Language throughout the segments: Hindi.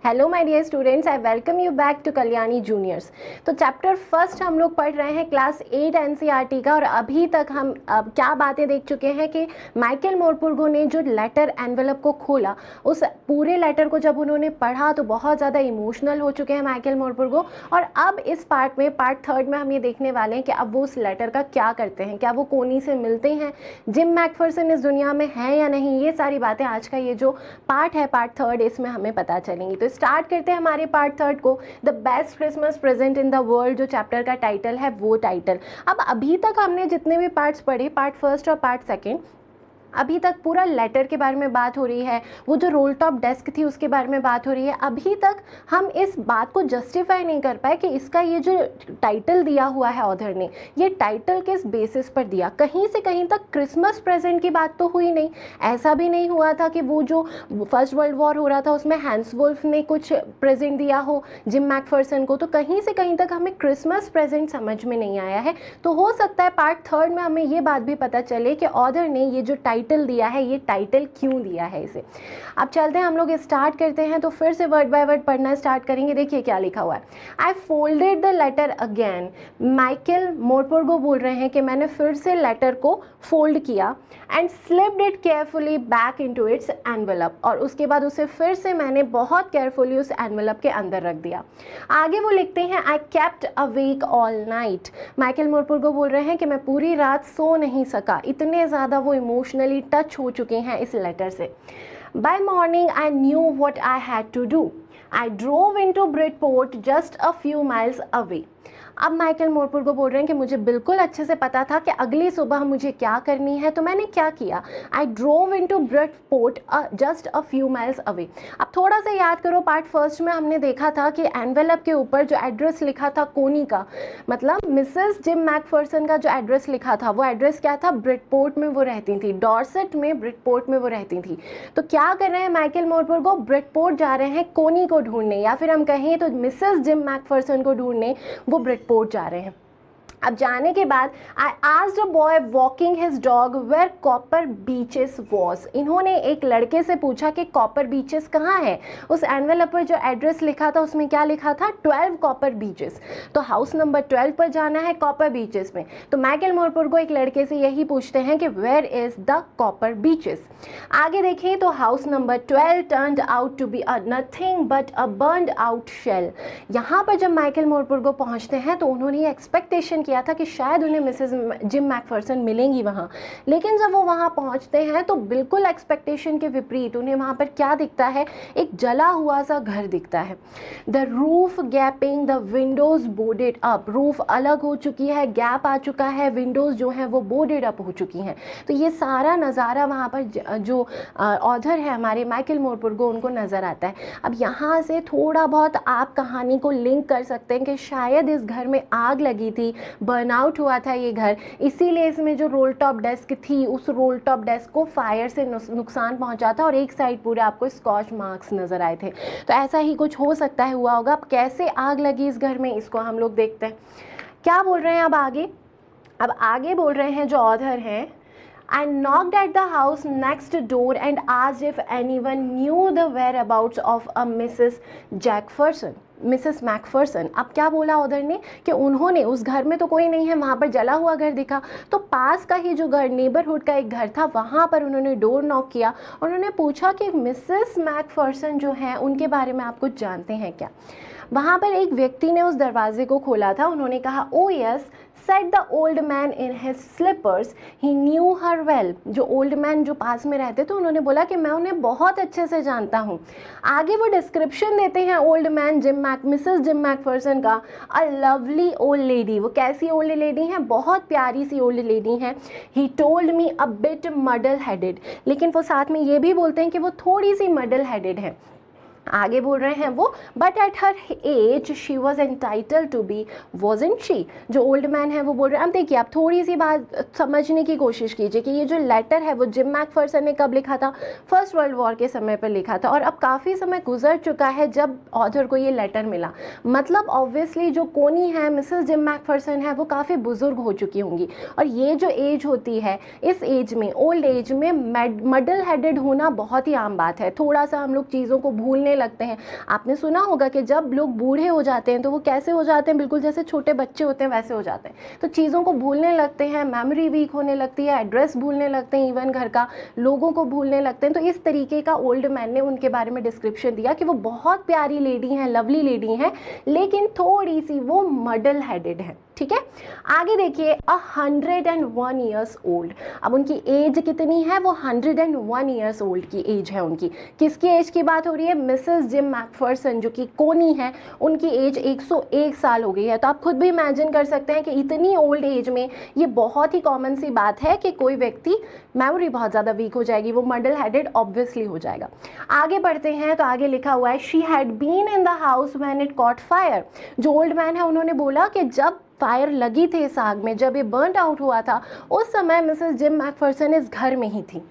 Hello my dear students, I welcome you back to Kalyani juniors. तो चैप्टर फर्स्ट हम लोग पढ़ रहे हैं क्लास 8 एनसीईआरटी का। और अभी तक हम क्या बातें देख चुके हैं कि माइकल मोरपुर्गो ने जो लेटर एनवेलप को खोला, उस पूरे लेटर को जब उन्होंने पढ़ा तो बहुत ज़्यादा इमोशनल हो चुके हैं माइकल मोरपुर्गो। और अब इस पार्ट में, पार्ट थर्ड में हम ये देखने वाले हैं कि अब वो उस लेटर का क्या करते हैं। क्या वो कोनी से मिलते हैं, जिम मैकफर्सन इस दुनिया में है या नहीं, ये सारी बातें आज का ये जो पार्ट है, पार्ट थर्ड, इसमें हमें पता चलेंगी। तो स्टार्ट करते हैं हमारे पार्ट थर्ड को, the best Christmas present in the world, जो चैप्टर का टाइटल है वो टाइटल। अब अभी तक हमने जितने भी पार्ट्स पढ़े, पार्ट फर्स्ट और पार्ट सेकेंड, अभी तक पूरा लेटर के बारे में बात हो रही है, वो जो रोल टॉप डेस्क थी उसके बारे में बात हो रही है। अभी तक हम इस बात को जस्टिफाई नहीं कर पाए कि इसका ये जो टाइटल दिया हुआ है ऑथर ने, ये टाइटल किस बेसिस पर दिया। कहीं से कहीं तक क्रिसमस प्रेजेंट की बात तो हुई नहीं। ऐसा भी नहीं हुआ था कि वो जो फर्स्ट वर्ल्ड वॉर हो रहा था उसमें हैंस वुल्फ ने कुछ प्रेजेंट दिया हो जिम मैकफर्सन को। तो कहीं से कहीं तक हमें क्रिसमस प्रेजेंट समझ में नहीं आया है। तो हो सकता है पार्ट थर्ड में हमें ये बात भी पता चले कि ऑथर ने ये जो टाइटल दिया है, ये टाइटल क्यों दिया है इसे। अब चलते हैं हम लोग, स्टार्ट करते हैं। तो फिर से वर्ड बाय वर्ड पढ़ना स्टार्ट करेंगे। देखिए क्या लिखा हुआ है। I folded the letter again. Michael Morpurgo बोल रहे हैं कि मैंने फिर से लेटर को फोल्ड किया and slipped it carefully back into its envelope, और उसके बाद उसे फिर से मैंने बहुत केयरफुली उस एनवेलप के अंदर रख दिया। आगे वो लिखते हैं, I kept awake all night. Michael Morpurgo बोल रहे हैं कि मैं पूरी रात सो नहीं सका, इतने ज़्यादा वो इमोशनली टच हो चुके हैं इस लेटर से। By morning I knew what I had to do. I drove into Bridport just a few miles away. अब माइकल मोरपुर्गो बोल रहे हैं कि मुझे बिल्कुल अच्छे से पता था कि अगली सुबह मुझे क्या करनी है, तो मैंने क्या किया। आई drove into Bridport just a few miles away. अब थोड़ा सा याद करो, पार्ट फर्स्ट में हमने देखा था कि एनवेलप के ऊपर जो एड्रेस लिखा था कोनी का, मतलब मिसेस जिम मैकफर्सन का जो एड्रेस लिखा था, वो एड्रेस क्या था, ब्रिडपोर्ट में वो रहती थी, डॉर्सेट में, ब्रिडपोर्ट में वो रहती थी। तो क्या कर रहे हैं माइकल मोरपुर्गो, ब्रिडपोर्ट जा रहे हैं कोनी को ढूंढने, या फिर हम कहें तो मिसेस जिम मैकफर्सन को ढूंढने वो ब्रिडपोर्ट जा रहे हैं। अब जाने के बाद I asked a boy walking his dog where Copper Beeches was. इन्होंने एक लड़के से पूछा कि कॉपर बीचेस कहाँ है। उस एनवेलप पर जो एड्रेस लिखा था उसमें क्या लिखा था, 12 कॉपर बीचेस। तो हाउस नंबर 12 पर जाना है कॉपर बीचेस में। तो माइकल मोरपुर्गो एक लड़के से यही पूछते हैं कि where is the Copper Beeches. आगे देखें तो house number 12 turned out to be a nothing but a burned out shell. यहाँ पर जब माइकल मोरपुर्गो पहुँचते हैं तो उन्होंने एक्सपेक्टेशन किया था कि शायद उन्हें मिसेस जिम मैकफर्सन मिलेंगी वहाँ, लेकिन जब वो वहाँ पहुँचते हैं तो बिल्कुल एक्सपेक्टेशन के विपरीत उन्हें वहाँ पर क्या दिखता है, एक जला हुआ सा घर दिखता है। The roof gapping, the Windows boarded up. Roof अलग हो चुकी है, गैप आ चुका है, विंडोज जो हैं वो बोर्डेड अप हो चुकी हैं। तो ये सारा नज़ारा वहाँ पर जो ऑथर है हमारे माइकल मोरपुर्गो, उनको नज़र आता है। अब यहाँ से थोड़ा बहुत आप कहानी को लिंक कर सकते हैं कि शायद इस घर में आग लगी थी, बर्नआउट हुआ था ये घर, इसीलिए इसमें जो रोल टॉप डेस्क थी उस रोल टॉप डेस्क को फायर से नुकसान पहुंचा था, और एक साइड पूरे आपको स्कॉच मार्क्स नज़र आए थे। तो ऐसा ही कुछ हो सकता है हुआ होगा। अब कैसे आग लगी इस घर में, इसको हम लोग देखते हैं। क्या बोल रहे हैं अब आगे। अब आगे बोल रहे हैं जो ऑथर हैं, I knocked at the house next door and asked if anyone knew the whereabouts of a Mrs. Jackferson, Mrs Macpherson. अब क्या बोला ऑथर ने कि उन्होंने, उस घर में तो कोई नहीं है, वहाँ पर जला हुआ घर दिखा, तो पास का ही जो घर, नेबरहुड का एक घर था, वहाँ पर उन्होंने डोर नॉक किया। उन्होंने पूछा कि मिसेस मैकफर्सन जो हैं उनके बारे में आप कुछ जानते हैं क्या। वहाँ पर एक व्यक्ति ने उस दरवाजे को खोला था। उन्होंने कहा, ओ yes said the old man in his slippers, he knew her well। जो ओल्ड मैन जो पास में रहते थे उन्होंने बोला कि मैं उन्हें बहुत अच्छे से जानता हूँ। आगे वो डिस्क्रिप्शन देते हैं old man Mrs Jim Macpherson का, अ लवली ओल्ड लेडी। वो कैसी ओल्ड लेडी हैं, बहुत प्यारी सी ओल्ड लेडी हैं। He told me a bit muddle headed, लेकिन वो साथ में ये भी बोलते हैं कि वो थोड़ी सी मडल हेडेड है। आगे बोल रहे हैं वो, but at her age she was entitled to be, wasn't she. जो ओल्ड मैन है वो बोल रहे हैं। अब देखिए, आप थोड़ी सी बात समझने की कोशिश कीजिए कि ये जो लेटर है वो जिम मैकफर्सन ने कब लिखा था, फर्स्ट वर्ल्ड वॉर के समय पर लिखा था, और अब काफ़ी समय गुजर चुका है जब ऑथर को ये लेटर मिला। मतलब ऑब्वियसली जो कोनी है, मिसेस जिम मैकफर्सन है, वो काफ़ी बुजुर्ग हो चुकी होंगी, और ये जो एज होती है, इस एज में, ओल्ड एज में मडल हेडेड होना बहुत ही आम बात है। थोड़ा सा हम लोग चीज़ों को भूलने भूलने लगते हैं। आपने सुना होगा कि जब लोग बूढ़े हो जाते हैं तो वो कैसे हो जाते हैं, बिल्कुल जैसे छोटे बच्चे होते हैं वैसे हो जाते हैं। तो चीज़ों को भूलने लगते हैं, मेमोरी वीक होने लगती है, एड्रेस भूलने लगते हैं, इवन घर का लोगों को भूलने लगते हैं। तो इस तरीके का ओल्ड मैन ने उनके बारे में डिस्क्रिप्शन दिया कि वो बहुत प्यारी लेडी हैं, लवली लेडी हैं, लेकिन थोड़ी सी वो मडल हेडेड है। ठीक है, आगे देखिए 101 ईयर्स ओल्ड। अब उनकी एज कितनी है, वो 101 ईयर्स ओल्ड की एज है उनकी। किसकी एज की बात हो रही है, मिसेस जिम मैकफर्सन जो कि कोनी है, उनकी एज 101 साल हो गई है। तो आप खुद भी इमेजिन कर सकते हैं कि इतनी ओल्ड एज में ये बहुत ही कॉमन सी बात है कि कोई व्यक्ति मेमोरी बहुत ज़्यादा वीक हो जाएगी, वो मडल हेडेड ऑब्वियसली हो जाएगा। आगे बढ़ते हैं तो आगे लिखा हुआ है she had been in the house when it caught fire. जो ओल्ड मैन है उन्होंने बोला कि जब फायर लगी थी इस आग में, जब ये बर्न आउट हुआ था, उस समय मिसेस जिम मैकफर्सन इस घर में ही थी।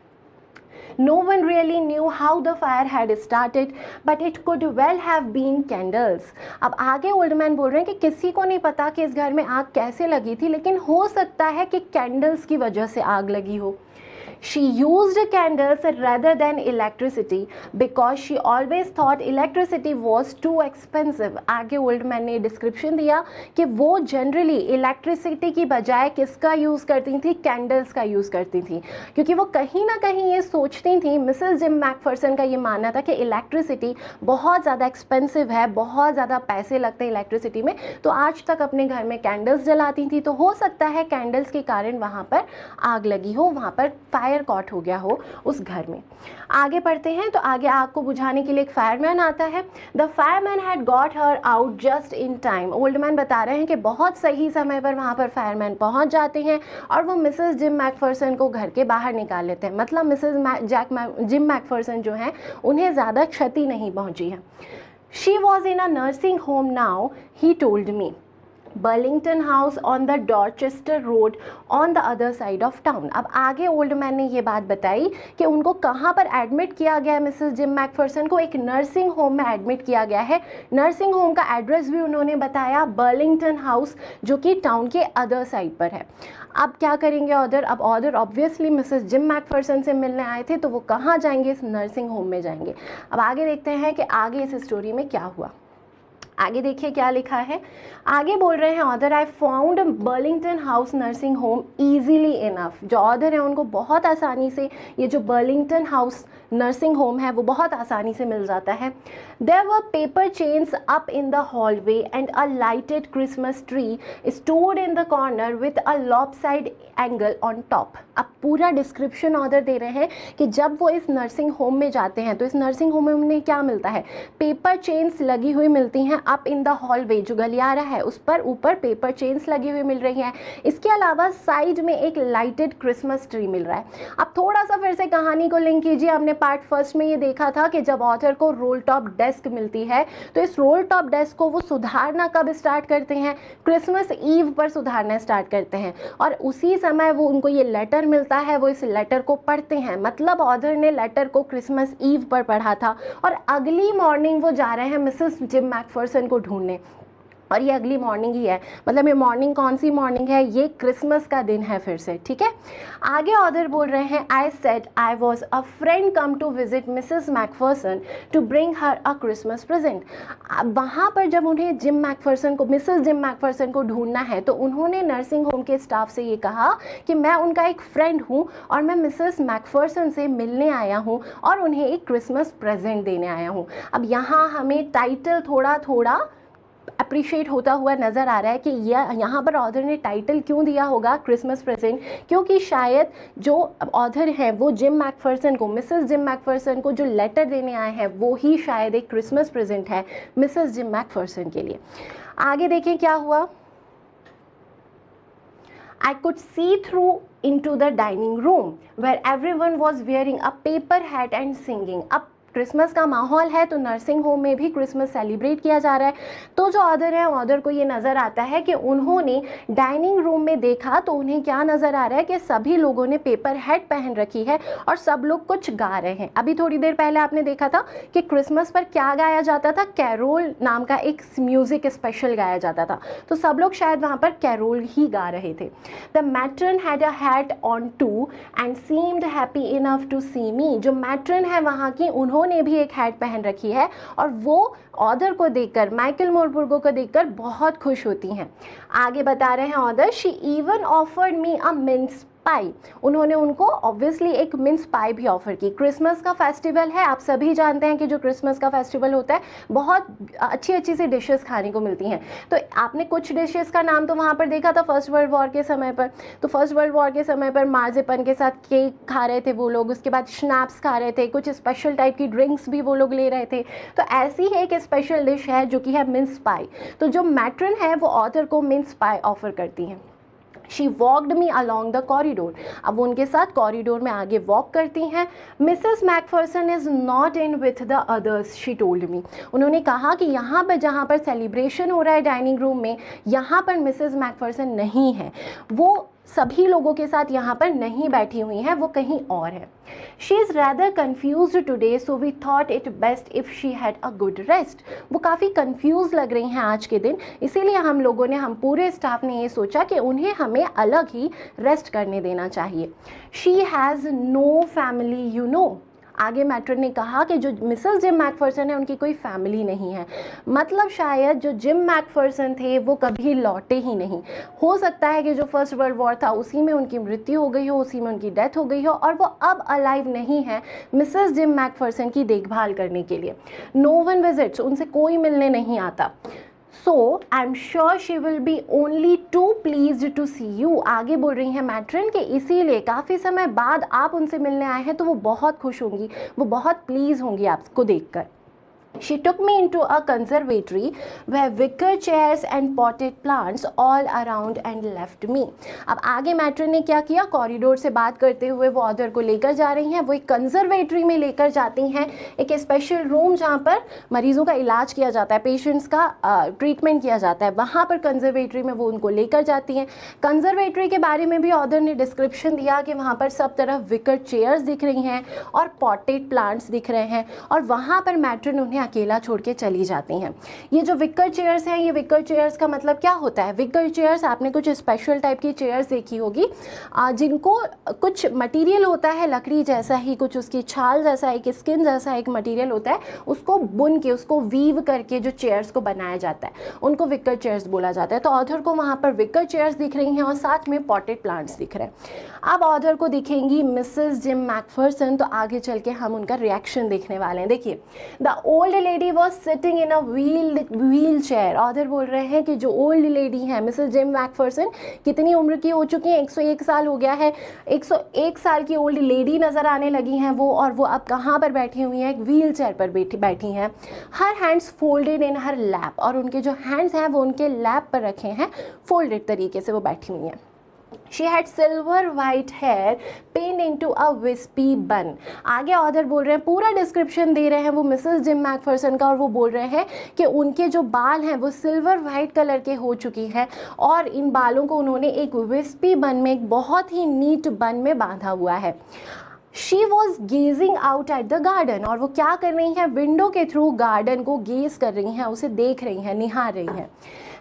No one really knew how the fire had started, but it could well have been candles. अब आगे ओल्ड मैन बोल रहे हैं कि किसी को नहीं पता कि इस घर में आग कैसे लगी थी, लेकिन हो सकता है कि कैंडल्स की वजह से आग लगी हो। She used candles rather than electricity because she always thought electricity was too expensive. आगे ओल्ड मैन ने डिस्क्रिप्शन दिया कि वो जनरली इलेक्ट्रिसिटी की बजाय किसका यूज़ करती थी, कैंडल्स का यूज़ करती थी, क्योंकि वो कहीं ना कहीं ये सोचती थी, मिसेस जिम मैकफर्सन का ये मानना था कि इलेक्ट्रिसिटी बहुत ज़्यादा एक्सपेंसिव है, बहुत ज़्यादा पैसे लगते हैं इलेक्ट्रिसिटी में, तो आज तक अपने घर में कैंडल्स जलाती थी। तो हो सकता है कैंडल्स के कारण वहाँ पर आग लगी हो, वहाँ पर फायर कॉट हो गया हो उस घर में। आगे पढ़ते हैं तो आगे आग को बुझाने के लिए एक फायरमैन आता है। The fireman had got her out just in time. Old man बता रहे हैं कि बहुत सही समय पर वहाँ पर फायरमैन पहुँच जाते हैं और वो मिसेस जिम मैकफर्सन को घर के बाहर निकाल लेते हैं। मतलब मिसेस जिम मैकफर्सन जो हैं उन्हें ज़्यादा क्षति नहीं पहुँची है। She was in a nursing home now, he told me. Burlington house on the Dorchester road on the other side of town. अब आगे ओल्ड मैन ने ये बात बताई कि उनको कहाँ पर एडमिट किया गया है, मिसेस जिम मैकफर्सन को एक नर्सिंग होम में एडमिट किया गया है। नर्सिंग होम का एड्रेस भी उन्होंने बताया, बर्लिंगटन हाउस, जो कि टाउन के अदर साइड पर है। अब क्या करेंगे ऑदर, अब other obviously Mrs Jim McPherson से मिलने आए थे, तो वो कहाँ जाएंगे, इस नर्सिंग होम में जाएंगे। अब आगे देखते हैं कि आगे इस स्टोरी में क्या हुआ। आगे देखिए क्या लिखा है। आगे बोल रहे हैं author, I found Burlington house nursing home easily enough. जो ऑथर है उनको बहुत आसानी से ये जो बर्लिंगटन हाउस नर्सिंग होम है वो बहुत आसानी से मिल जाता है। There were paper chains up in the hallway and a lighted Christmas tree stored in the corner with a lopsided angle on top. अब पूरा डिस्क्रिप्शन ऑथर दे रहे हैं कि जब वो इस नर्सिंग होम में जाते हैं तो इस नर्सिंग होम में उन्हें क्या मिलता है, पेपर चेन्स लगी हुई मिलती हैं अप इन द हॉलवे, जो गलियारा है उस पर ऊपर पेपर चेन्स लगी हुई मिल रही हैं। इसके अलावा साइड में एक लाइटेड क्रिसमस ट्री मिल रहा है। अब थोड़ा सा फिर से कहानी को लिंक कीजिए। हमने पार्ट फर्स्ट में ये देखा था कि जब ऑथर को रोल टॉप डेस्क मिलती है तो इस रोल टॉप डेस्क को वो सुधारना कब स्टार्ट करते हैं, क्रिसमस ईव पर सुधारना स्टार्ट करते हैं, और उसी समय वो उनको ये लेटर मिलता है, वो इस लेटर को पढ़ते हैं। मतलब ऑथर ने लेटर को क्रिसमस ईव पर पढ़ा था और अगली मॉर्निंग वो जा रहे हैं मिसेस जिम मैकफर्सन को ढूंढने, और ये अगली मॉर्निंग ही है। मतलब ये मॉर्निंग कौन सी मॉर्निंग है, ये क्रिसमस का दिन है फिर से। ठीक है, आगे ऑथर बोल रहे हैं, I said I was a friend come to visit Mrs McPherson to bring her a Christmas present. वहाँ पर जब उन्हें जिम मैकफर्सन को, मिसेस जिम मैकफर्सन को ढूंढना है, तो उन्होंने नर्सिंग होम के स्टाफ से ये कहा कि मैं उनका एक फ्रेंड हूँ और मैं मिसेस मैकफर्सन से मिलने आया हूँ और उन्हें एक क्रिसमस प्रेजेंट देने आया हूँ। अब यहाँ हमें टाइटल थोड़ा थोड़ा अप्रिशिएट होता हुआ नज़र आ रहा है कि यहाँ पर ऑथर ने टाइटल क्यों दिया होगा क्रिसमस प्रेजेंट, क्योंकि शायद जो ऑथर हैं वो जिम मैकफर्सन को, मिसेस जिम मैकफर्सन को जो लेटर देने आए हैं वो ही शायद एक क्रिसमस प्रेजेंट है मिसेस जिम मैकफर्सन के लिए। आगे देखें क्या हुआ। I could see through into the dining room where everyone was wearing a paper hat and singing. अब क्रिसमस का माहौल है तो नर्सिंग होम में भी क्रिसमस सेलिब्रेट किया जा रहा है। तो जो ऑथर है, ऑथर को ये नज़र आता है कि उन्होंने डाइनिंग रूम में देखा तो उन्हें क्या नज़र आ रहा है कि सभी लोगों ने पेपर हैट पहन रखी है और सब लोग कुछ गा रहे हैं। अभी थोड़ी देर पहले आपने देखा था कि क्रिसमस पर क्या गाया जाता था, कैरोल नाम का एक म्यूज़िक स्पेशल गाया जाता था, तो सब लोग शायद वहाँ पर कैरोल ही गा रहे थे। The matron had a hat on too and seemed happy enough to see me. जो मैट्रन है वहाँ की, उन्होंने उन्होंने भी एक हैट पहन रखी है और वो ऑथर को देखकर, माइकल मोरपुर्गो को देखकर बहुत खुश होती हैं। आगे बता रहे हैं author, she even offered me a mince pie, उन्होंने उनको ऑब्वियसली एक मिन्स पाई भी ऑफर की। क्रिसमस का फेस्टिवल है, आप सभी जानते हैं कि जो क्रिसमस का फेस्टिवल होता है बहुत अच्छी अच्छी सी डिशेस खाने को मिलती हैं। तो आपने कुछ डिशेस का नाम तो वहाँ पर देखा था फर्स्ट वर्ल्ड वॉर के समय पर। तो फर्स्ट वर्ल्ड वॉर के समय पर मार्जिपन के साथ केक खा रहे थे वो लोग, उसके बाद स्नैप्स खा रहे थे, कुछ स्पेशल टाइप की ड्रिंक्स भी वो लोग ले रहे थे। तो ऐसी ही एक स्पेशल डिश है जो कि है मिन्स पाई। तो जो मैट्रन है वो ऑथर को मिन्स पाई ऑफर करती हैं। She walked me along the corridor, अब वो उनके साथ कॉरिडोर में आगे वॉक करती हैं। Mrs Macpherson is not in with the others, she told me, उन्होंने कहा कि यहाँ पर जहाँ पर सेलिब्रेशन हो रहा है डाइनिंग रूम में, यहाँ पर मिसेस मैकफर्सन नहीं है, वो सभी लोगों के साथ यहाँ पर नहीं बैठी हुई हैं, वो कहीं और है। She is rather confuse today so we thought it best if she had a good rest, वो काफ़ी कन्फ्यूज़ लग रही हैं आज के दिन, इसीलिए हम लोगों ने, हम पूरे स्टाफ ने ये सोचा कि उन्हें हमें अलग ही रेस्ट करने देना चाहिए। She has no family you know, आगे मैट्रन ने कहा कि जो मिसेस जिम मैकफर्सन है उनकी कोई फैमिली नहीं है, मतलब शायद जो जिम मैकफर्सन थे वो कभी लौटे ही नहीं। हो सकता है कि जो फर्स्ट वर्ल्ड वॉर था उसी में उनकी मृत्यु हो गई हो, उसी में उनकी डेथ हो गई हो और वो अब अलाइव नहीं है मिसेस जिम मैकफर्सन की देखभाल करने के लिए। नो वन विजिट्स, उनसे कोई मिलने नहीं आता। So I am sure she will be only too pleased to see you, आगे बोल रही हैं मैट्रन कि इसीलिए काफ़ी समय बाद आप उनसे मिलने आए हैं तो वो बहुत खुश होंगी, वो बहुत प्लीज़ होंगी आपको देखकर। She took me into a conservatory where wicker chairs and potted plants all around and left me. अब आगे मैट्रन ने क्या किया, कॉरिडोर से बात करते हुए वो ऑथर को लेकर जा रही हैं, वो एक कंजर्वेटरी में लेकर जाती हैं, एक स्पेशल रूम जहाँ पर मरीजों का इलाज किया जाता है, पेशेंट्स का ट्रीटमेंट किया जाता है, वहाँ पर कंजर्वेटरी में वो उनको लेकर जाती हैं। कंजर्वेटरी के बारे में भी ऑथर ने डिस्क्रिप्शन दिया कि वहाँ पर सब तरफ विकर चेयर्स दिख रही हैं और पॉटेड प्लांट्स दिख रहे हैं और वहाँ पर मैट्रन उन्हें अकेला छोड़ के चली जाती हैं। ये जो विकर चेयर्स हैं, ये विकर चेयर्स का मतलब क्या होता है? विकर चेयर्स आपने कुछ स्पेशल टाइप की चेयर्स देखी होगी जिनको कुछ मटेरियल होता है लकड़ी जैसा ही, कुछ उसकी छाल जैसा, एक स्किन जैसा एक मटेरियल होता है, उसको बुन के, उसको वीव करके जो चेयर्स को बनाया जाता है उनको विकर चेयर्स बोला जाता है। तो ऑथर को वहाँ पर विकर चेयर्स दिख रही हैं और साथ में पॉटेड प्लांट्स दिख रहे हैं। अब ऑथर को दिखेंगी मिसेस जिम मैकफर्सन, तो आगे चल के हम उनका रिएक्शन देखने वाले हैं। देखिए, the old lady was sitting in a wheel chair. Author बोल रहे हैं कि जो ओल्ड लेडी हैं मिसेस जिम मैकफर्सन, कितनी उम्र की हो चुकी हैं? 101 साल हो गया है, 101 साल की ओल्ड लेडी नज़र आने लगी हैं वो, और वो अब कहाँ पर बैठी हुई हैं? एक व्हील चेयर पर बैठी हैं। हर हैंड्स फोल्डेड इन हर लैप, और उनके जो हैंड्स हैं वो उनके लैप पर रखे हैं, फोल्डेड तरीके से वो बैठी हुई हैं। She had silver white hair pinned into a wispy bun. आगे ऑथर बोल रहे हैं, पूरा डिस्क्रिप्शन दे रहे हैं वो मिसेस जिम मैकफर्सन का, और वो बोल रहे हैं कि उनके जो बाल हैं वो सिल्वर वाइट कलर के हो चुकी हैं और इन बालों को उन्होंने एक विस्पी बन में, एक बहुत ही नीट बन में बांधा हुआ है। She was gazing out at the garden, और वो क्या कर रही हैं? विंडो के थ्रू गार्डन को गेज कर रही हैं, उसे देख रही हैं, निहार रही हैं।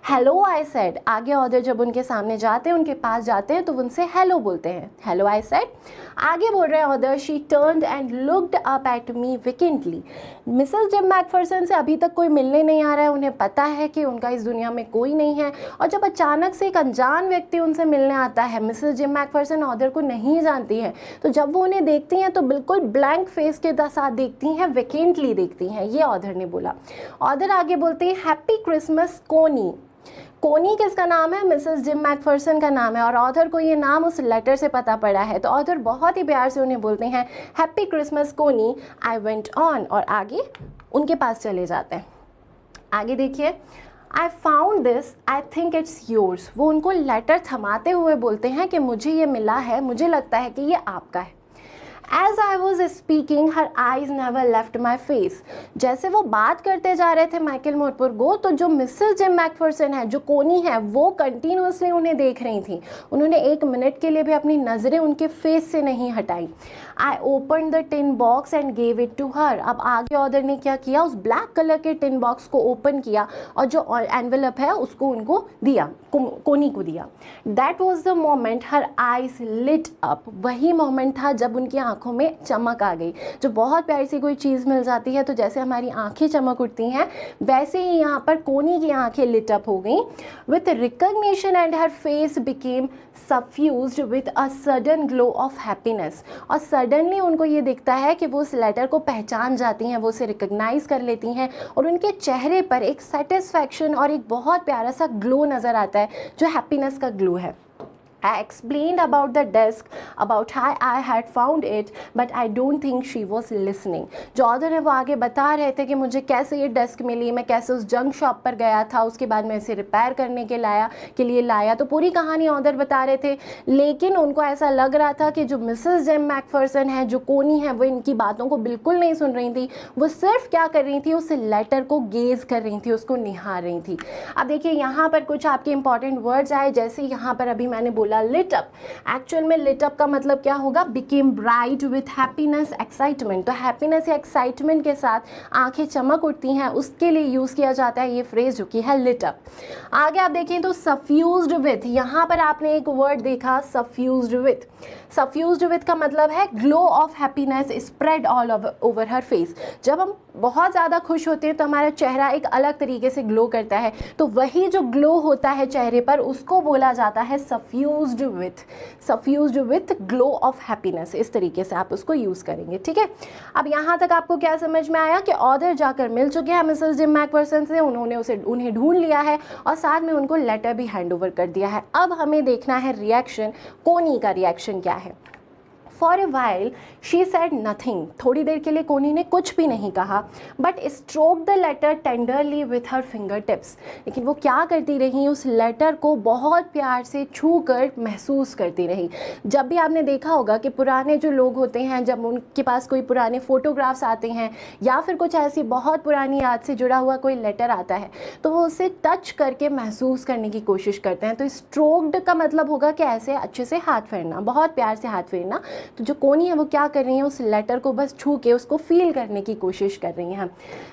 हेलो आई सेड, आगे ऑथर जब उनके सामने जाते हैं, उनके पास जाते हैं तो उनसे हेलो बोलते हैं, हेलो आई सेड। आगे बोल रहे हैं author, she turned and looked up at me vacantly. Mrs Jim McPherson से अभी तक कोई मिलने नहीं आ रहा है, उन्हें पता है कि उनका इस दुनिया में कोई नहीं है, और जब अचानक से एक अनजान व्यक्ति उनसे मिलने आता है, मिसेस जिम मैकफर्सन ऑथर को नहीं जानती है, तो जब वो उन्हें देखती हैं तो बिल्कुल ब्लैंक फेस के साथ देखती हैं, वेकेंटली देखती हैं, ये ऑथर ने बोला। ऑथर आगे बोलते हैं, हैप्पी क्रिसमस कोनी। कोनी किसका नाम है? मिसेस जिम मैकफर्सन का नाम है, और ऑथर को ये नाम उस लेटर से पता पड़ा है, तो ऑथर बहुत ही प्यार से उन्हें बोलते हैं हैप्पी क्रिसमस कोनी, आई वेंट ऑन, और आगे उनके पास चले जाते हैं। आगे देखिए, I found this, I think it's yours. वो उनको लेटर थमाते हुए बोलते हैं कि मुझे ये मिला है, मुझे लगता है कि ये आपका है। As I was speaking, her eyes never left my face. जैसे वो बात करते जा रहे थे माइकल मोरपुर्गो, तो जो मिसेस जिम मैकफर्सन है, जो कोनी है, वो कंटिन्यूसली उन्हें देख रही थी, उन्होंने एक मिनट के लिए भी अपनी नज़रें उनके फेस से नहीं हटाई। I opened the tin box and gave it to her. अब आगे ऑथर ने क्या किया? उस ब्लैक कलर के टिन बॉक्स को ओपन किया और जो एनवेलप है उसको उनको दिया, कोनी को दिया। That was the moment her eyes lit up. वही मोमेंट था जब उनकी आंखों आंखों में चमक आ गई। जो बहुत प्यारी सी कोई चीज़ मिल जाती है तो जैसे हमारी आंखें चमक उठती हैं, वैसे ही यहाँ पर कोनी की आंखें लिट अप हो गई। With recognition and her face became suffused with a sudden glow of happiness. और सडनली उनको ये दिखता है कि वो उस लेटर को पहचान जाती हैं, वो उसे रिकग्नाइज कर लेती हैं और उनके चेहरे पर एक सेटिस्फैक्शन और एक बहुत प्यारा सा ग्लो नज़र आता है, जो हैप्पीनेस का ग्लो है। I explained about the desk, about how I had found it, but I don't think she was listening. जो ऑथर है वो आगे बता रहे थे कि मुझे कैसे ये डेस्क मिली, मैं कैसे उस जंक शॉप पर गया था, उसके बाद मैं इसे रिपेयर करने के लिए लाया। तो पूरी कहानी ऑथर बता रहे थे, लेकिन उनको ऐसा लग रहा था कि जो मिसेस जिम मैकफर्सन है, जो कोनी है, वो इनकी बातों को बिल्कुल नहीं सुन रही थी। वो सिर्फ क्या कर रही थी, उस लेटर को गेज कर रही थी, उसको निहार रही थी। अब देखिए यहाँ पर कुछ आपके इंपॉर्टेंट वर्ड्स आए, जैसे यहाँ पर अभी मैंने बोला lit up। एक्चुअल में lit up का मतलब क्या होगा, became bright with happiness excitement। तो हैप्पीनेस या एक्साइटमेंट के साथ आंखें चमक उठती हैं, उसके लिए यूज़ किया जाता है ये फ्रेज जो कि है lit up। आगे आप देखें तो suffused with, यहाँ पर आपने एक वर्ड देखा suffused with। suffused with का मतलब है glow of happiness spread all over her face। जब हम बहुत ज़्यादा खुश होते हैं तो हमारा चेहरा एक अलग तरीके से ग्लो करता है, तो वही जो ग्लो होता है चेहरे पर उसको बोला जाता है सफ्यूज्ड विथ ग्लो ऑफ हैप्पीनेस। इस तरीके से आप उसको यूज़ करेंगे, ठीक है। अब यहाँ तक आपको क्या समझ में आया कि ऑथर जाकर मिल चुके हैं मिसेस जिम मैकफर्सन से, उन्होंने उन्हें ढूंढ लिया है और साथ में उनको लेटर भी हैंड ओवर कर दिया है। अब हमें देखना है रिएक्शन, कोनी का रिएक्शन क्या है। For a while she said nothing, थोड़ी देर के लिए कोनी ने कुछ भी नहीं कहा, but stroke the letter tenderly with her finger tips. लेकिन वो क्या करती रही, उस लेटर को बहुत प्यार से छू कर महसूस करती रही। जब भी आपने देखा होगा कि पुराने जो लोग होते हैं, जब उनके पास कोई पुराने फ़ोटोग्राफ्स आते हैं या फिर कुछ ऐसी बहुत पुरानी याद से जुड़ा हुआ कोई लेटर आता है, तो वो उसे टच करके महसूस करने की कोशिश करते हैं। तो स्ट्रोक्ड का मतलब होगा कि ऐसे अच्छे से हाथ फेरना, बहुत प्यार से हाथ फेरना। तो जो कोनी है वो क्या कर रही है, उस लेटर को बस छू के उसको फील करने की कोशिश कर रही हैं।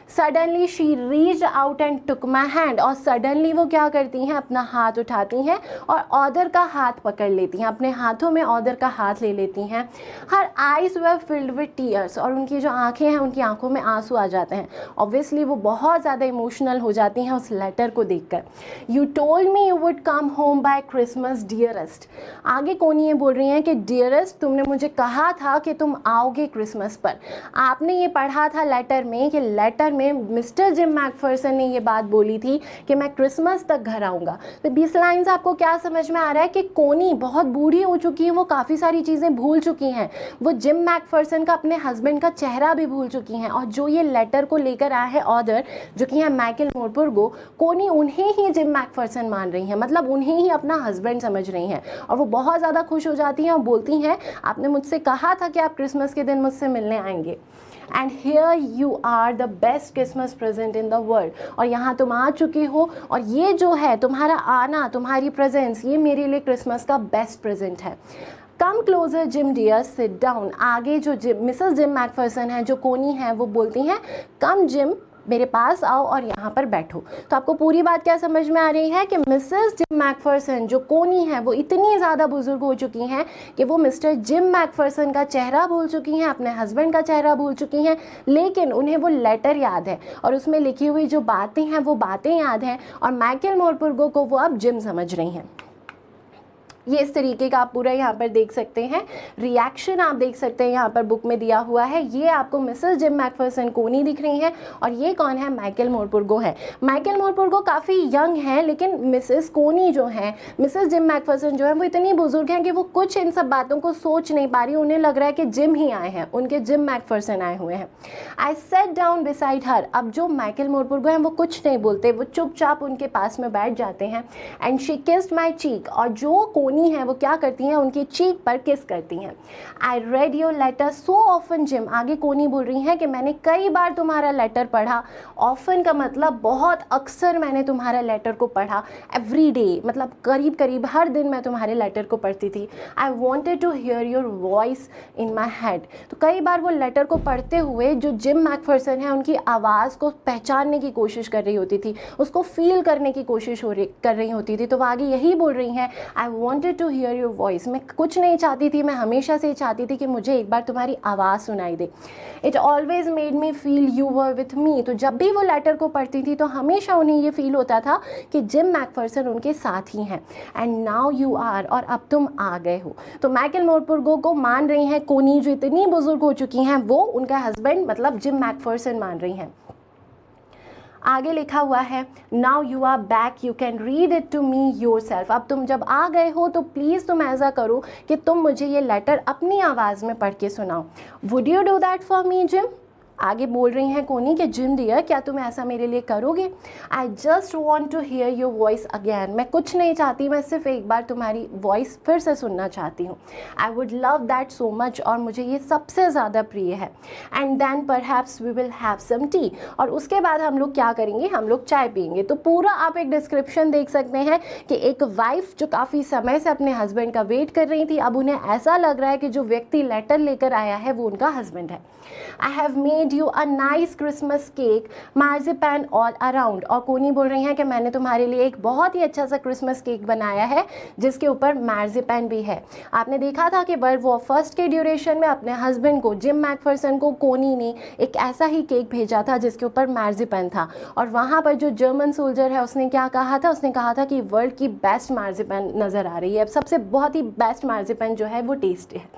Suddenly she reached out and took my hand, और सडनली वो क्या करती हैं, अपना हाथ उठाती हैं और ऑथर का हाथ पकड़ लेती हैं, अपने हाथों में ऑथर का हाथ ले लेती हैं। Her eyes were filled with tears, और उनकी जो आंखें हैं उनकी आंखों में आंसू आ जाते हैं। ऑब्वियसली वो बहुत ज़्यादा इमोशनल हो जाती हैं उस लेटर को देखकर। You told me you would come home by Christmas dearest. आगे कोनी ये बोल रही हैं कि डियरेस्ट, तुमने मुझे कहा था कि तुम आओगे क्रिसमस पर। आपने ये पढ़ा था लेटर में कि लेटर में मिस्टर जिम मैकफर्सन ने ये बात बोली थी कि मैं क्रिसमस तक घर आऊँगा। तो 20 लाइन्स आपको क्या समझ में आ रहा है कि कोनी बहुत बूढ़ी हो चुकी है, वो काफ़ी सारी चीज़ें भूल चुकी हैं। वो जिम मैकफर्सन का, अपने हस्बैंड का चेहरा भी भूल चुकी हैं, और जो ये लेटर को लेकर आए हैं ऑथर, जो कि है माइकल मोरपुर्गो, कोनी उन्हें ही जिम मैकफर्सन मान रही हैं, मतलब उन्हें ही अपना हस्बैंड समझ रही हैं। और वो बहुत ज़्यादा खुश हो जाती हैं और बोलती हैं, आपने मुझसे कहा था कि आप क्रिसमस के दिन मुझसे मिलने आएंगे, and here you are the best Christmas present in the world. और यहाँ तुम आ चुके हो, और ये जो है तुम्हारा आना, तुम्हारी प्रेजेंस, ये मेरे लिए क्रिसमस का बेस्ट प्रेजेंट है। Come closer Jim dear, sit down. आगे जो मिसेस जिम मैकफर्सन है, जो कोनी है, वो बोलती हैं, कम जिम, मेरे पास आओ और यहाँ पर बैठो। तो आपको पूरी बात क्या समझ में आ रही है कि मिसेस जिम मैकफर्सन, जो कोनी है, वो इतनी ज़्यादा बुजुर्ग हो चुकी हैं कि वो मिस्टर जिम मैकफर्सन का चेहरा भूल चुकी हैं, अपने हस्बैंड का चेहरा भूल चुकी हैं, लेकिन उन्हें वो लेटर याद है और उसमें लिखी हुई जो बातें हैं वो बातें याद हैं, और माइकल मोरपुर्गो को वो अब जिम समझ रही हैं। ये इस तरीके का आप पूरा यहाँ पर देख सकते हैं। रिएक्शन आप देख सकते हैं यहाँ पर बुक में दिया हुआ है। ये आपको मिसेस जिम मैकफर्सन कोनी दिख रही हैं, और ये कौन है, माइकल मोरपुर्गो है। माइकल मोरपुर्गो काफ़ी यंग हैं, लेकिन मिसेस कोनी जो हैं, मिसेस जिम मैकफर्सन जो है, वो इतनी बुजुर्ग हैं कि वो कुछ इन सब बातों को सोच नहीं पा रही। उन्हें लग रहा है कि जिम ही आए हैं, उनके जिम मैकफर्सन आए हुए हैं। आई सेट डाउन बिसाइड हर। अब जो माइकल मोरपुर्गो हैं वो कुछ नहीं बोलते, वो चुपचाप उनके पास में बैठ जाते हैं। एंड शी किस्ड माई चीक, और जो कोनी है वो क्या करती हैं, उनकी चीक पर किस करती हैं। I read your letter so often Jim. आगे कोनी बोल रही हैं कि मैंने कई बार तुम्हारा लेटर पढ़ा। ऑफन का मतलब बहुत अक्सर मैंने तुम्हारा लेटर को पढ़ा। एवरी डे मतलब करीब करीब हर दिन मैं तुम्हारे लेटर को पढ़ती थी। I wanted to hear your voice in my head. तो कई बार वो लेटर को पढ़ते हुए जो जिम मैकफर्सन है उनकी आवाज़ को पहचानने की कोशिश कर रही होती थी, उसको फील करने की कोशिश कर रही होती थी। तो वो आगे यही बोल रही हैं, I wanted wanted to hear your voice, मैं कुछ नहीं चाहती थी, मैं हमेशा से चाहती थी कि मुझे एक बार तुम्हारी आवाज़ सुनाई दे। It always made me feel you were with me, तो जब भी वो लेटर को पढ़ती थी तो हमेशा उन्हें ये फील होता था कि जिम मैकफर्सन उनके साथ ही हैं। एंड नाउ यू आर, और अब तुम आ गए हो। तो माइकल मोरपुर्गो को मान रही हैं कोनी, जो इतनी बुजुर्ग हो चुकी हैं, वो उनका हस्बैंड मतलब जिम मैकफर्सन मान रही हैं। आगे लिखा हुआ है now you are back, you can read it to me yourself. अब तुम जब आ गए हो तो प्लीज़ तुम ऐसा करो कि तुम मुझे ये लेटर अपनी आवाज़ में पढ़ के सुनाओ। Would you do that for me gym? आगे बोल रही हैं कोनी कि जिम डियर, क्या तुम ऐसा मेरे लिए करोगे? I just want to hear your voice again, मैं कुछ नहीं चाहती, मैं सिर्फ एक बार तुम्हारी वॉइस फिर से सुनना चाहती हूँ। I would love that so much, और मुझे ये सबसे ज़्यादा प्रिय है। And then perhaps we will have some tea, और उसके बाद हम लोग क्या करेंगे, हम लोग चाय पियेंगे। तो पूरा आप एक डिस्क्रिप्शन देख सकते हैं कि एक वाइफ जो काफ़ी समय से अपने हस्बैंड का वेट कर रही थी, अब उन्हें ऐसा लग रहा है कि जो व्यक्ति लेटर लेकर आया है वो उनका हस्बैंड है। I have made you a nice Christmas cake, marzipan all around, और कोनी बोल रही हैं कि मैंने तुम्हारे लिए एक बहुत ही अच्छा सा क्रिसमस केक बनाया है जिसके ऊपर मार्जिपैन भी है। आपने देखा था कि वर्ल्ड वॉर फर्स्ट के ड्यूरेशन में अपने हस्बैंड को, जिम मैकफर्सन को, कोनी ने एक ऐसा ही केक भेजा था जिसके ऊपर मार्जिपैन था, और वहाँ पर जो जर्मन सोल्जर है उसने क्या कहा था, उसने कहा था कि वर्ल्ड की बेस्ट मार्जिपैन नज़र आ रही है, सबसे बहुत ही बेस्ट मार्जिपैन जो है वो टेस्टी है।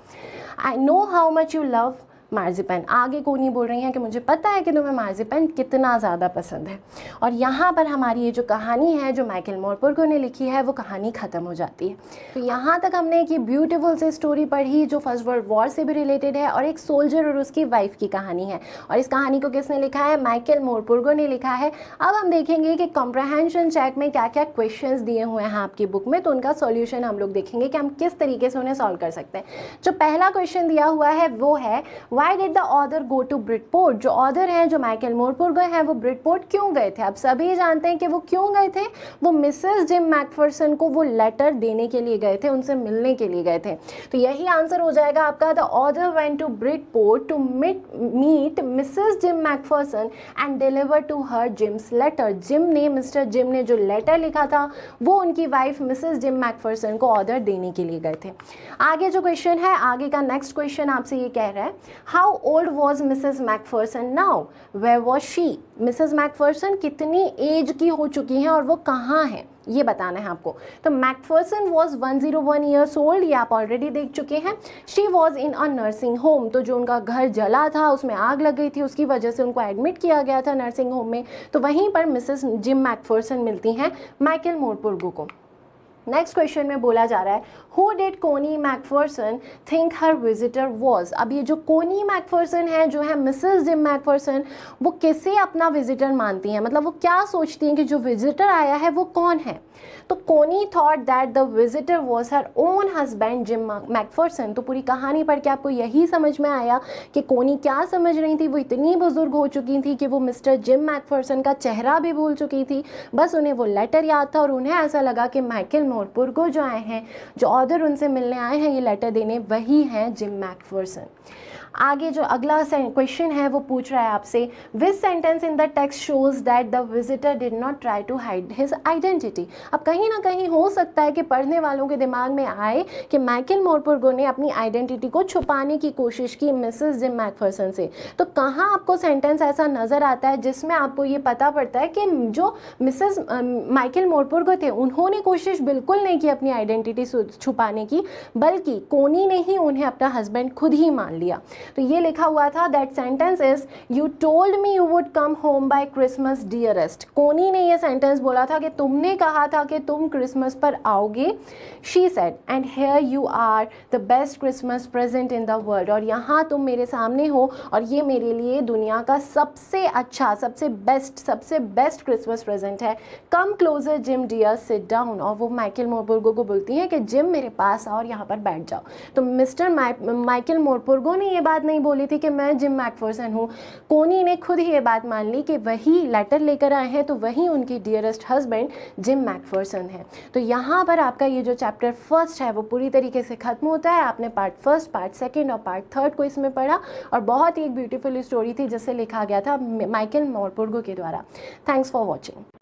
I know how much you love marzipan. आगे कोनी बोल रही हैं कि मुझे पता है कि तुम्हें मार्जिपैन कितना ज़्यादा पसंद है। और यहाँ पर हमारी ये जो कहानी है जो माइकल मोरपुर्गो ने लिखी है वो कहानी ख़त्म हो जाती है। तो यहाँ तक हमने एक ब्यूटीफुल सी स्टोरी पढ़ी जो फर्स्ट वर्ल्ड वॉर से भी रिलेटेड है, और एक सोल्जर और उसकी वाइफ की कहानी है। और इस कहानी को किसने लिखा है? माइकल मोरपुर्गो ने लिखा है। अब हम देखेंगे कि कॉम्प्रहेंशन चेक में क्या क्या क्वेश्चंस दिए हुए हैं आपकी बुक में, तो उनका सॉल्यूशन हम लोग देखेंगे कि हम किस तरीके से उन्हें सॉल्व कर सकते हैं। जो पहला क्वेश्चन दिया हुआ है वो है Why did the author go to ब्रिटपोर्ट? जो ऑथर हैं, जो माइकल मोरपुर्गो हैं, वो ब्रिटपोर्ट क्यों गए थे? अब सभी जानते हैं कि वो क्यों गए थे। वो मिसेस जिम मैकफर्सन को वो लेटर देने के लिए गए थे, उनसे मिलने के लिए गए थे। तो यही आंसर हो जाएगा आपका। The author went to Bridport to meet Mrs Jim McPherson and deliver to her Jim's letter. Jim ने, मिस्टर जिम ने जो लेटर लिखा था वो उनकी वाइफ मिसेस जिम मैकफर्सन को ऑर्डर देने के लिए गए थे। आगे जो क्वेश्चन है, आगे का नेक्स्ट क्वेश्चन आपसे ये कह रहा है how old was Mrs McPherson now, where was she? Mrs McPherson कितनी एज की हो चुकी हैं और वो कहाँ हैं, ये बताना है आपको। तो मैकफर्सन वॉज 101 ईयर्स ओल्ड, ये आप ऑलरेडी देख चुके हैं। She was in a nursing home, तो जो उनका घर जला था, उसमें आग लग गई थी, उसकी वजह से उनको एडमिट किया गया था नर्सिंग होम में। तो वहीं पर मिसेस जिम मैकफर्सन मिलती हैं माइकल मोरपुर्गो को। नेक्स्ट क्वेश्चन में बोला जा रहा है हु डिड कोनी Macpherson think her visitor was? अब ये जो कोनी मैकफर्सन है, जो है मिसेस जिम मैकफर्सन, वो किसे अपना विजिटर मानती हैं, मतलब वो क्या सोचती हैं कि जो विजिटर आया है वो कौन है? तो कोनी thought that the visitor was her own husband gym Macpherson. तो पूरी कहानी पढ़ के आपको यही समझ में आया कि कोनी क्या समझ रही थी। वो इतनी बुजुर्ग हो चुकी थी कि वो मिस्टर जिम मैकफर्सन का चेहरा भी भूल चुकी थी, बस उन्हें वो लेटर याद था और उन्हें ऐसा लगा कि माइकल मोरपुर्गो जो आए हैं, जो ऑथर उनसे मिलने आए हैं ये लेटर देने, वही हैं जिम मैकफर्सन। आगे जो अगला क्वेश्चन है वो पूछ रहा है आपसे which sentence in the text shows that the visitor did not try to hide his identity? अब कहीं ना कहीं हो सकता है कि पढ़ने वालों के दिमाग में आए कि माइकल मोरपुर्गो ने अपनी आइडेंटिटी को छुपाने की कोशिश की मिसेस जिम मैकफर्सन से। तो कहाँ आपको सेंटेंस ऐसा नज़र आता है जिसमें आपको ये पता पड़ता है कि जो मिसेस माइकल मोरपुर्गो थे उन्होंने कोशिश बिल्कुल नहीं की अपनी आइडेंटिटी छुपाने की, बल्कि कोनी ने ही उन्हें अपना हस्बैंड खुद ही मान लिया। तो ये लिखा हुआ था that sentence is you told me you would come home by Christmas dearest. Connie ने ये सेंटेंस बोला था कि तुमने कहा था कि तुम क्रिसमस पर आओगे। She said and here you are the best Christmas present in the world, और यहाँ तुम मेरे सामने हो और ये मेरे लिए दुनिया का सबसे अच्छा, सबसे बेस्ट क्रिसमस प्रेजेंट है। Come closer Jim dear, sit down. और वो माइकल मोरपुर्गो को बोलती हैं कि जिम मेरे पास आओ और यहाँ पर बैठ जाओ। तो मिस्टर माइकल मोरपुर्गो ने ये बात नहीं बोली थी कि मैं जिम मैकफर्सन हूँ, कोनी ने खुद ही ये बात मान ली कि वही लेटर लेकर आए हैं, तो वही उनकी डियरेस्ट हस्बैंड जिम मैकफर्सन है। तो यहाँ पर आपका ये जो चैप्टर फर्स्ट है वो पूरी तरीके से खत्म होता है। आपने पार्ट फर्स्ट, पार्ट सेकेंड और पार्ट थर्ड को इसमें पढ़ा, और बहुत ही एक ब्यूटीफुल स्टोरी थी जिसे लिखा गया था माइकल मोरपुर्गो के द्वारा। Thanks for watching.